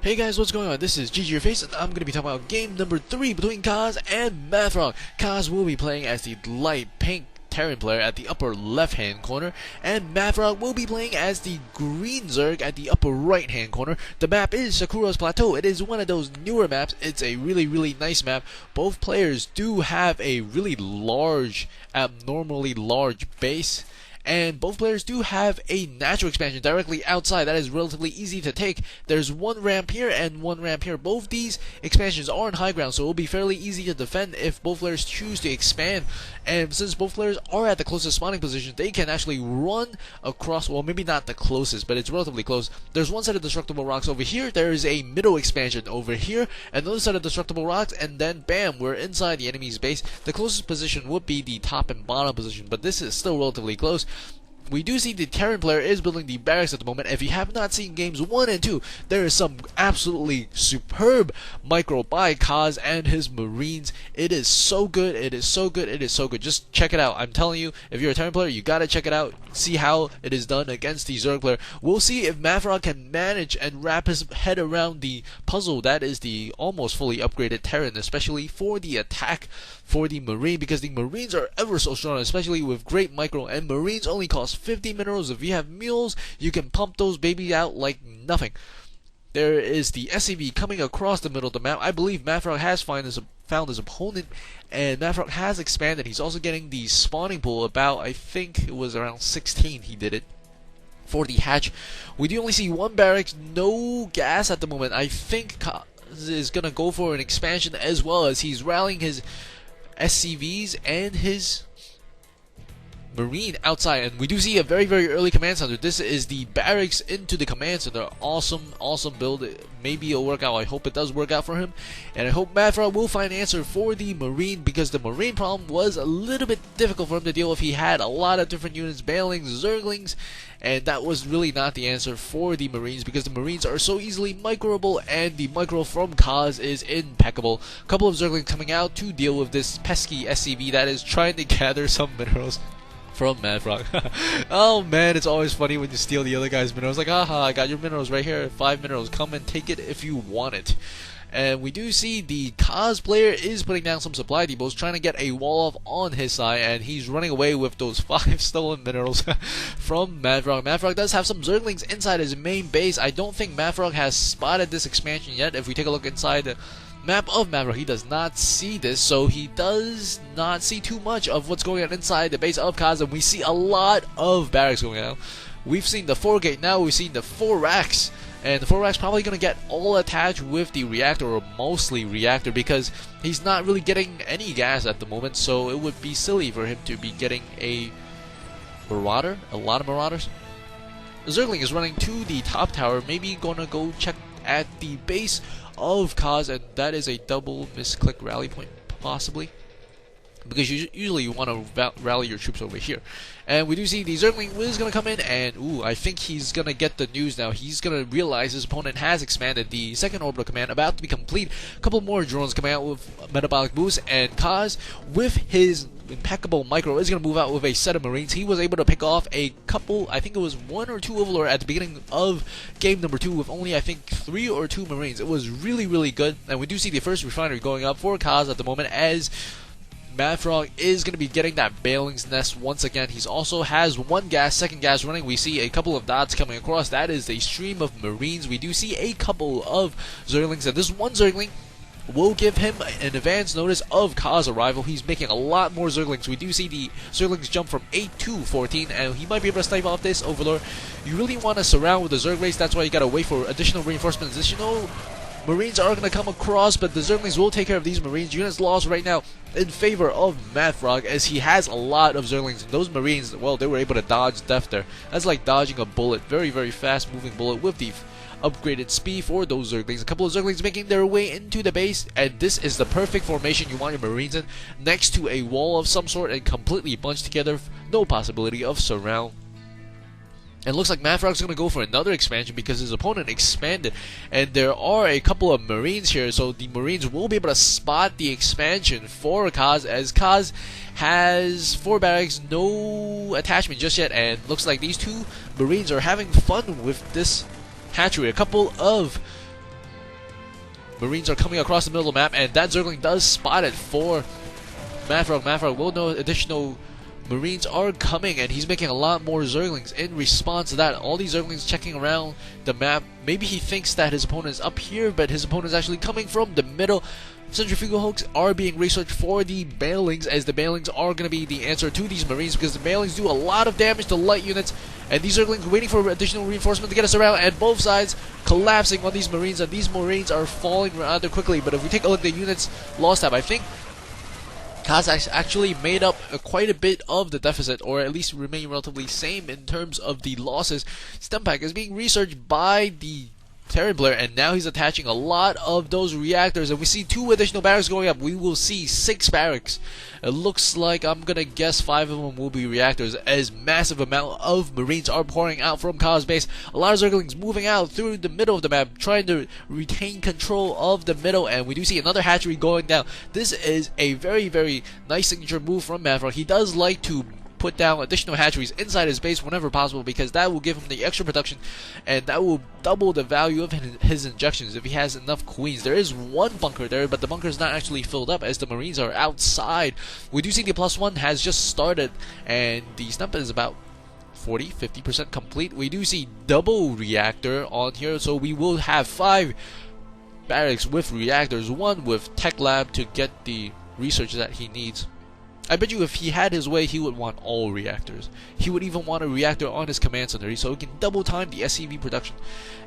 Hey guys, what's going on? This is GG Your Face, and I'm going to be talking about game number 3 between Kas and MaDFroG. Kas will be playing as the light pink Terran player at the upper left hand corner, and MaDFroG will be playing as the green Zerg at the upper right hand corner. The map is Shakuras Plateau. It is one of those newer maps. It's a really nice map. Both players do have a really large, abnormally large base. And both players do have a natural expansion directly outside that is relatively easy to take. There's one ramp here and one ramp here. Both these expansions are on high ground, so it will be fairly easy to defend if both players choose to expand. And since both players are at the closest spawning position, they can actually run across, well, maybe not the closest, but it's relatively close. There's one set of destructible rocks over here. There is a middle expansion over here, another set of destructible rocks, and then bam, we're inside the enemy's base. The closest position would be the top and bottom position, but this is still relatively close. We do see the Terran player is building the barracks at the moment. If you have not seen games 1 and 2, there is some absolutely superb micro by Kas and his Marines. It is so good, it is so good, it is so good. Just check it out. I'm telling you, if you're a Terran player, you gotta check it out. See how it is done against the Zerg player. We'll see if MaDFroG can manage and wrap his head around the puzzle that is the almost fully upgraded Terran, especially for the attack for the Marine, because the Marines are ever so strong, especially with great micro, and Marines only cost 50 minerals. If you have mules, you can pump those babies out like nothing. There is the SCV coming across the middle of the map. I believe MaDFroG has found his opponent, and MaDFroG has expanded. He's also getting the spawning pool about, I think it was around 16 he did it. For the hatch, we do only see one barracks, no gas at the moment. I think Kas is going to go for an expansion as well, as he's rallying his SCVs and his Marine outside, and we do see a very early command center. This is the barracks into the command center. Awesome build. Maybe it'll work out. I hope it does work out for him, and I hope MaDFroG will find an answer for the Marine, because the Marine problem was a little bit difficult for him to deal with. He had a lot of different units, Bailings, Zerglings, and that was really not the answer for the Marines, because the Marines are so easily microable, and the micro from Kas is impeccable. A couple of Zerglings coming out to deal with this pesky SCV that is trying to gather some minerals from MaDFroG. Oh man, it's always funny when you steal the other guy's minerals. Like, aha, I got your minerals right here. 5 minerals. Come and take it if you want it. And we do see the Kas player is putting down some supply depots, trying to get a wall off on his side, and he's running away with those 5 stolen minerals from MaDFroG. MaDFroG does have some Zerglings inside his main base. I don't think MaDFroG has spotted this expansion yet. If we take a look inside the map of MaDFroG, he does not see this, so he does not see too much of what's going on inside the base of Kas, and we see a lot of barracks going on. We've seen the 4 gate, now we've seen the 4 racks, and the 4 racks probably going to get all attached with the reactor, or mostly reactor, because he's not really getting any gas at the moment, so it would be silly for him to be getting a marauder, a lot of marauders. The Zergling is running to the top tower, maybe gonna go check at the base of Kas, and that is a double misclick rally point, possibly, because usually you want to rally your troops over here. And we do see the Zergling is going to come in, and ooh, I think he's going to get the news now. He's going to realize his opponent has expanded. The second orbital command about to be complete. A couple more drones coming out with metabolic boost, and Kas, with his impeccable micro, is going to move out with a set of Marines. He was able to pick off a couple, I think it was 1 or 2 Overlord at the beginning of game number 2, with only, I think, 3 or 2 Marines. It was really good, and we do see the first refinery going up for Kas at the moment, as MaDFroG is going to be getting that Bailing's Nest once again. He also has one second gas running. We see a couple of dots coming across. That is a stream of Marines. We do see a couple of Zerglings, and this one Zergling will give him an advance notice of Kas' arrival. He's making a lot more Zerglings. We do see the Zerglings jump from 8 to 14, and he might be able to snipe off this Overlord. You really want to surround with the Zerg race. That's why you got to wait for additional reinforcements. Additional Marines are going to come across, but the Zerglings will take care of these Marines. Units lost right now in favor of MaDFroG, as he has a lot of Zerglings, and those Marines, well, they were able to dodge death there. That's like dodging a bullet, very fast moving bullet with the upgraded speed for those Zerglings. A couple of Zerglings making their way into the base, and this is the perfect formation you want your Marines in, next to a wall of some sort and completely bunched together, no possibility of surround. And it looks like MaDFroG's going to go for another expansion, because his opponent expanded, and there are a couple of Marines here, so the Marines will be able to spot the expansion for Kas, as Kas has 4 barracks, no attachment just yet, and looks like these 2 Marines are having fun with this hatchery. A couple of Marines are coming across the middle of the map, and that Zergling does spot it for MaDFroG. MaDFroG will know additional Marines are coming, and he's making a lot more Zerglings in response to that. All these Zerglings checking around the map. Maybe he thinks that his opponent is up here, but his opponent is actually coming from the middle. Centrifugal hooks are being researched for the Bailings, as the Bailings are going to be the answer to these Marines, because the Bailings do a lot of damage to light units, and these Zerglings waiting for additional reinforcement to get us around, and both sides collapsing on these Marines, and these Marines are falling rather quickly. But if we take a look at the units lost tab, I think Kas actually made up quite a bit of the deficit, or at least remain relatively same in terms of the losses. Stempak is being researched by the Terran player, and now he's attaching a lot of those reactors, and we see 2 additional barracks going up. We will see 6 barracks. It looks like, I'm gonna guess 5 of them will be reactors, as massive amount of Marines are pouring out from Kas base. A lot of Zerglings moving out through the middle of the map, trying to retain control of the middle, and we do see another hatchery going down. This is a very, very nice signature move from MaDFroG. He does like to put down additional hatcheries inside his base whenever possible, because that will give him the extra production, and that will double the value of his injections if he has enough queens. There is 1 bunker there, but the bunker is not actually filled up, as the Marines are outside. We do see the +1 has just started, and the stump is about 40-50% complete. We do see double reactor on here, so we will have 5 barracks with reactors, 1 with tech lab to get the research that he needs. I bet you if he had his way, he would want all reactors. He would even want a reactor on his command center, so he can double time the SCV production.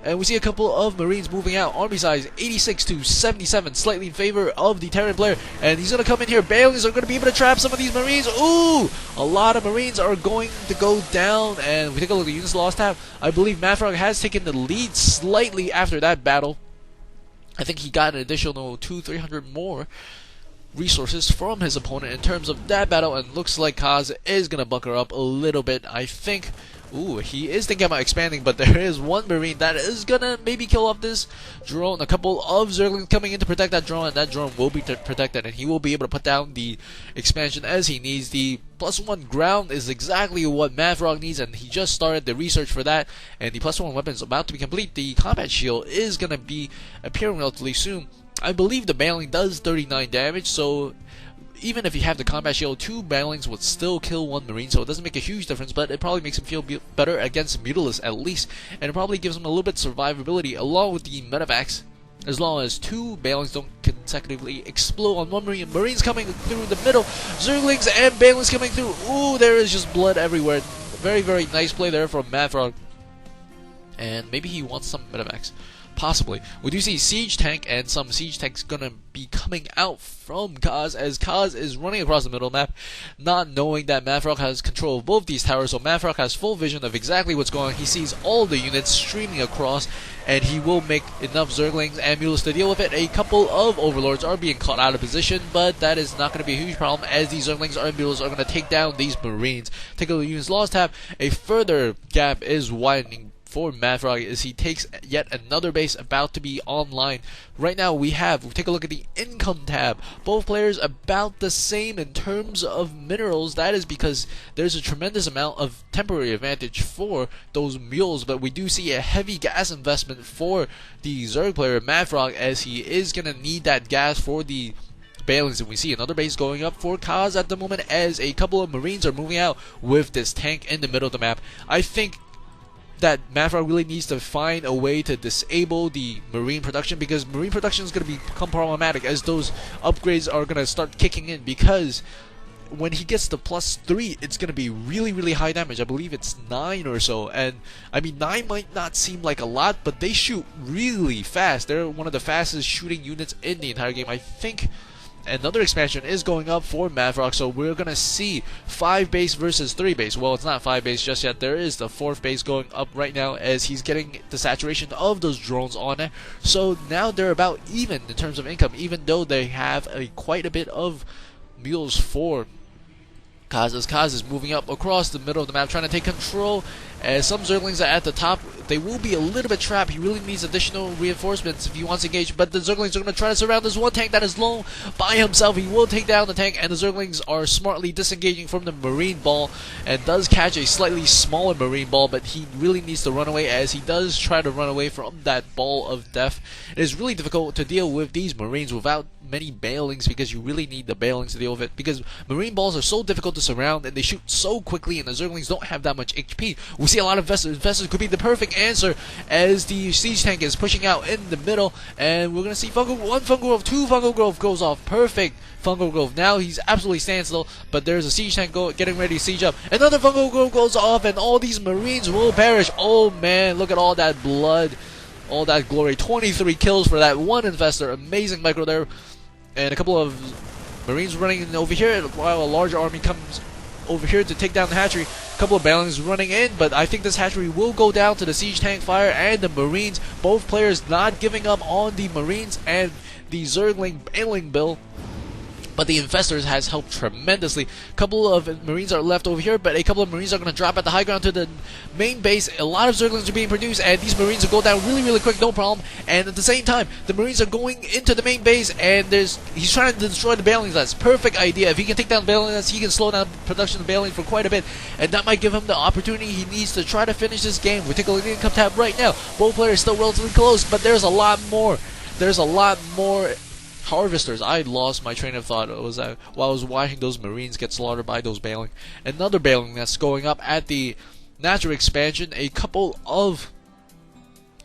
And we see a couple of Marines moving out. Army size 86 to 77, slightly in favor of the Terran player. And he's going to come in here. Bailings are going to be able to trap some of these Marines. Ooh! A lot of Marines are going to go down. And if we take a look at the units lost tab, I believe MaDFroG has taken the lead slightly after that battle. I think he got an additional 200-300 more resources from his opponent in terms of that battle, and looks like Kas is gonna bunker up a little bit. I think, ooh, he is thinking about expanding, but there is 1 Marine that is gonna maybe kill off this drone. A couple of Zerglings coming in to protect that drone, and that drone will be protected, and he will be able to put down the expansion as he needs. The +1 ground is exactly what MaDFroG needs, and he just started the research for that, and the +1 weapon is about to be complete. The combat shield is gonna be appearing relatively soon. I believe the Bailing does 39 damage, so even if you have the combat shield, 2 Bailings would still kill 1 Marine, so it doesn't make a huge difference, but it probably makes him feel better against Mutalisks at least, and it probably gives him a little bit of survivability along with the medevacs, as long as 2 Bailings don't consecutively explode on 1 Marine. Marines coming through the middle, Zerglings and Bailings coming through. Ooh, there is just blood everywhere. Very, very nice play there from MaDFroG, and maybe he wants some medevacs. Possibly. We do see Siege Tank, and some Siege Tanks gonna be coming out from Kas, as Kas is running across the middle map, not knowing that MaDFroG has control of both these towers, so MaDFroG has full vision of exactly what's going on. He sees all the units streaming across, and he will make enough Zerglings and Mutalisks to deal with it. A couple of Overlords are being caught out of position, but that is not going to be a huge problem, as these Zerglings and Mutalisks are going to take down these Marines. Take a look at units lost tab. A further gap is widening for MaDFroG as he takes yet another base about to be online. Right now we take a look at the income tab. Both players about the same in terms of minerals. That is because there's a tremendous amount of temporary advantage for those mules, but we do see a heavy gas investment for the Zerg player MaDFroG, as he is going to need that gas for the Bailings, and we see another base going up for Kas at the moment, as a couple of Marines are moving out with this tank in the middle of the map. I think that MaDFroG really needs to find a way to disable the Marine production, because Marine production is going to become problematic as those upgrades are going to start kicking in, because when he gets the +3, it's going to be really, really high damage. I believe it's 9 or so, and I mean 9 might not seem like a lot, but they shoot really fast. They're one of the fastest shooting units in the entire game. I think another expansion is going up for MaDFroG, so we're going to see 5 base versus 3 base. Well, it's not 5 base just yet. There is the 4th base going up right now, as he's getting the saturation of those drones on it. So now they're about even in terms of income, even though they have quite a bit of mules for Kas, as Kas is moving up across the middle of the map, trying to take control, As some Zerglings are at the top, they will be a little bit trapped. He really needs additional reinforcements if he wants to engage, but the Zerglings are going to try to surround this one tank that is lone by himself. He will take down the tank, and the Zerglings are smartly disengaging from the Marine Ball, and does catch a slightly smaller Marine Ball, but he really needs to run away, as he does try to run away from that ball of death. It is really difficult to deal with these Marines without many bailings, because you really need the bailings to deal with it, because Marine Balls are so difficult to surround and they shoot so quickly, and the Zerglings don't have that much HP. We see a lot of Infestors. Infestors could be the perfect answer as the siege tank is pushing out in the middle, and we're gonna see Fungal, one Fungal Grove, two Fungal Grove goes off. Perfect Fungal Grove. Now he's absolutely standstill, but there's a siege tank getting ready to siege up. Another Fungal Grove goes off, and all these Marines will perish. Oh man, look at all that blood, all that glory. 23 kills for that one Infestor. Amazing micro there. And a couple of Marines running over here while a larger army comes over here to take down the hatchery. A couple of bailings running in, but I think this hatchery will go down to the siege tank fire and the Marines. Both players not giving up on the Marines and the Zergling bailing bill. But the Infestors has helped tremendously. A couple of Marines are left over here, but a couple of Marines are going to drop at the high ground to the main base. A lot of Zerglings are being produced, and these Marines will go down really quick, no problem. And at the same time, the Marines are going into the main base, and he's trying to destroy the bailing nets. Perfect idea. If he can take down the bailing nets, he can slow down production of bailing for quite a bit, and that might give him the opportunity he needs to try to finish this game. We're taking the income tab right now. Both players still relatively close, but there's a lot more. There's a lot more harvesters. I lost my train of thought while I was watching those Marines get slaughtered by those bailing. Another bailing that's going up at the natural expansion. A couple of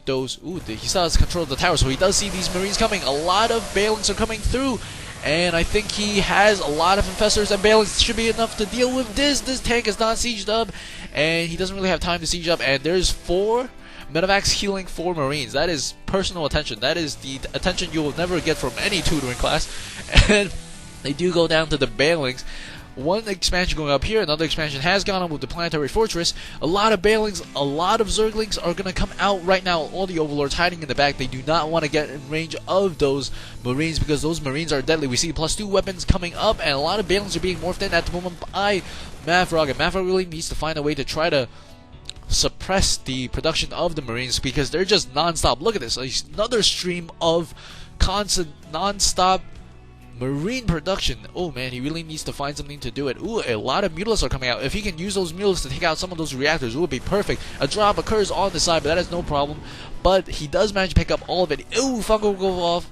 those. Ooh, he still has control of the tower, so he does see these Marines coming. A lot of bailings are coming through, and I think he has a lot of Infestors, and bailings should be enough to deal with this. This tank is not sieged up, and he doesn't really have time to siege up. And there's 4 Medivacs healing 4 Marines. That is personal attention. That is the attention you will never get from any tutoring class. And they do go down to the bailings. One expansion going up here, another expansion has gone on with the Planetary Fortress. A lot of bailings, a lot of Zerglings are going to come out right now. All the Overlords hiding in the back. They do not want to get in range of those Marines, because those Marines are deadly. We see +2 weapons coming up, and a lot of bailings are being morphed in at the moment by MaDFroG. And MaDFroG really needs to find a way to try to suppress the production of the Marines, because they're just non-stop. Look at this, another stream of constant non-stop Marine production. Oh man, he really needs to find something to do it. Ooh, a lot of Mutalisks are coming out. If he can use those Mutalisks to take out some of those reactors, it would be perfect. A drop occurs on the side, but that is no problem. But he does manage to pick up all of it. Ooh, Fungal will go off,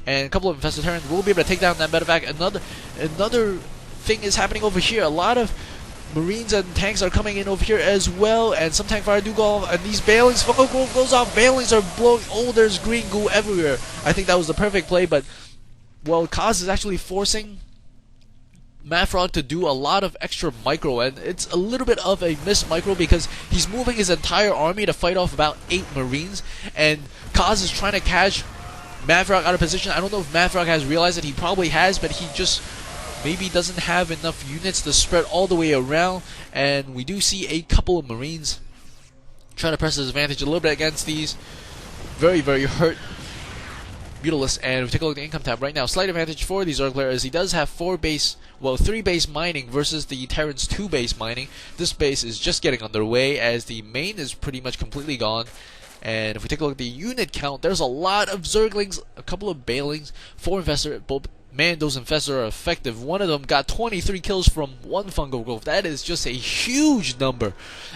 and a couple of infested Terrans will be able to take down that medevac. Another thing is happening over here. A lot of Marines and tanks are coming in over here as well, and some tank fire do go off, and these bailings, Fungal Grove goes off, bailings are blowing, oh, there's green goo everywhere. I think that was the perfect play, but, well, Kas is actually forcing MaDFroG to do a lot of extra micro, and it's a little bit of a missed micro, because he's moving his entire army to fight off about 8 Marines, and Kas is trying to catch MaDFroG out of position. I don't know if MaDFroG has realized it. He probably has, but he just maybe doesn't have enough units to spread all the way around, and we do see a couple of Marines trying to press his advantage a little bit against these very hurt Mutalisks. And if we take a look at the income tab right now, slight advantage for the Zerg player is he does have 3 base mining versus the Terran's 2 base mining. This base is just getting underway, as the main is pretty much completely gone. And if we take a look at the unit count, there's a lot of Zerglings, a couple of bailings, 4 Infestor. Man, those Infestors are effective. One of them got 23 kills from 1 Fungal Grove. That is just a huge number.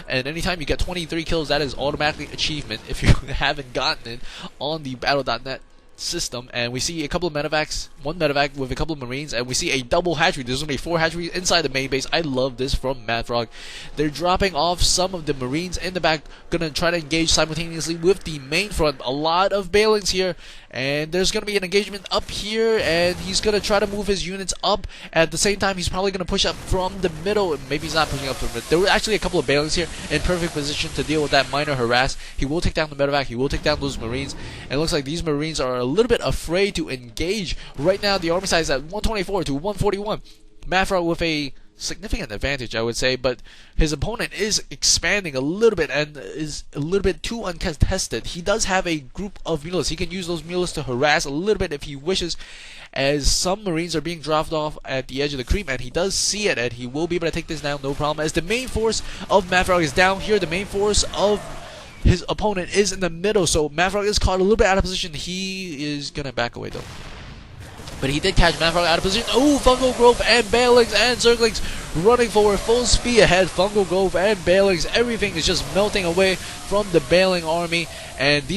And anytime you get 23 kills, that is automatically achievement if you haven't gotten it on the Battle.net system. And we see a couple of medevacs, 1 medevac with a couple of Marines, and we see a double hatchery. There's only 4 hatcheries inside the main base. I love this from MaDFroG. They're dropping off some of the Marines in the back, gonna try to engage simultaneously with the main front. A lot of bailings here, and there's gonna be an engagement up here, and he's gonna try to move his units up. At the same time, he's probably gonna push up from the middle. Maybe he's not pushing up from the middle. There were actually a couple of bailings here in perfect position to deal with that minor harass. He will take down the medevac. He will take down those Marines, and it looks like these Marines are a little bit afraid to engage. Right now, the army size is at 124 to 141. MaDFroG with a significant advantage, I would say, but his opponent is expanding a little bit and is a little bit too uncontested. He does have a group of mules. He can use those mules to harass a little bit if he wishes, as some Marines are being dropped off at the edge of the creep, and he does see it, and he will be able to take this down, no problem, as the main force of MaDFroG is down here. The main force of his opponent is in the middle, so MaDFroG is caught a little bit out of position. He is gonna back away though. But he did catch MaDFroG out of position. Oh, Fungal Grove and Bailings and Zerglings running forward full speed ahead. Fungal Grove and Bailings, everything is just melting away from the Bailing army, and these